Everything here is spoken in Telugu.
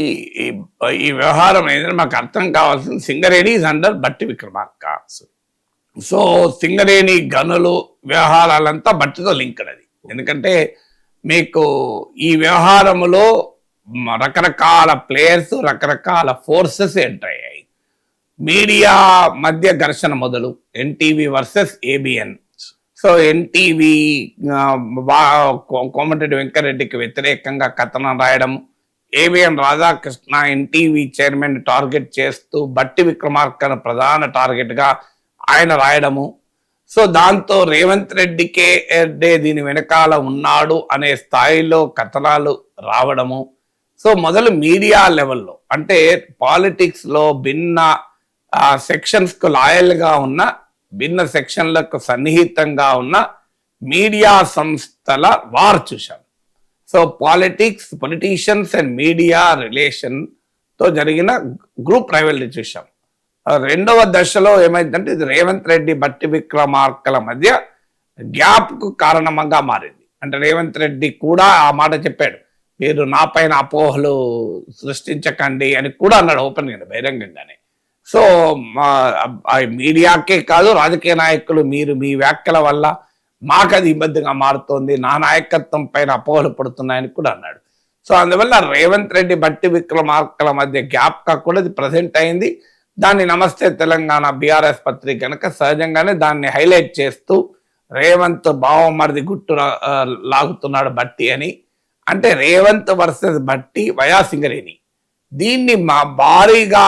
ఈ ఈ ఈ వ్యవహారం ఏంటంటే మాకు అర్థం కావాల్సింది సింగరేణి ఈజ్ అండర్ బట్టి విక్రమార్క. సో సింగరేణి గనులు వ్యవహారాలంతా బట్టితో లింక్డ్ అది. ఎందుకంటే మీకు ఈ వ్యవహారములో రకరకాల ప్లేయర్స్ రకరకాల ఫోర్సెస్ ఎంటర్ అయ్యాయి. మీడియా మధ్య ఘర్షణ మొదలు NTV versus ABN. So NTV Komatireddy వెంకరెడ్డికి వ్యతిరేకంగా కథనం రాయడం, ABN Radhakrishna NTV chairman target చేస్తూ బట్టి విక్రమార్కను ప్రధాన టార్గెట్గా ఆయన రాయడము. సో దాంతో రేవంత్ రెడ్డికే దీని వెనకాల ఉన్నాడు అనే స్థాయిలో కథనాలు రావడము. సో మొదలు మీడియా లెవెల్లో అంటే పాలిటిక్స్లో భిన్న సెక్షన్స్కు లాయల్గా ఉన్న, భిన్న సెక్షన్లకు సన్నిహితంగా ఉన్న మీడియా సంస్థల వార్ చూశాం. So politics, politicians and media రిలేషన్తో జరిగిన గ్రూప్ రైవల్రీ చూసాం. రెండవ దశలో ఏమైందంటే ఇది రేవంత్ రెడ్డి బట్టి విక్రమార్కల మధ్య గ్యాప్కు కారణంగా మారింది. అంటే రేవంత్ రెడ్డి కూడా ఆ మాట చెప్పాడు, మీరు నా పైన అపోహలు సృష్టించకండి అని కూడా అన్నాడు ఓపెన్గా, బహిరంగంగానే. సో మీడియాకే కాదు, రాజకీయ నాయకులు మీరు మీ వ్యాఖ్యల వల్ల మాకు అది ఇబ్బందిగా మారుతోంది, నా నాయకత్వం పైన అపోహలు పడుతున్నాయని కూడా అన్నాడు. సో అందువల్ల రేవంత్ రెడ్డి బట్టి విక్రమార్కల మధ్య గ్యాప్గా కూడా ఇది ప్రజెంట్ అయింది. దాన్ని నమస్తే తెలంగాణ బీఆర్ఎస్ పత్రిక కనుక సహజంగానే దాన్ని హైలైట్ చేస్తూ రేవంత్ బావమరిది గుట్టు లాగుతున్నాడు బట్టి అని. అంటే రేవంత్ వర్సెస్ బట్టి వయా సింగరేణి, దీన్ని భారీగా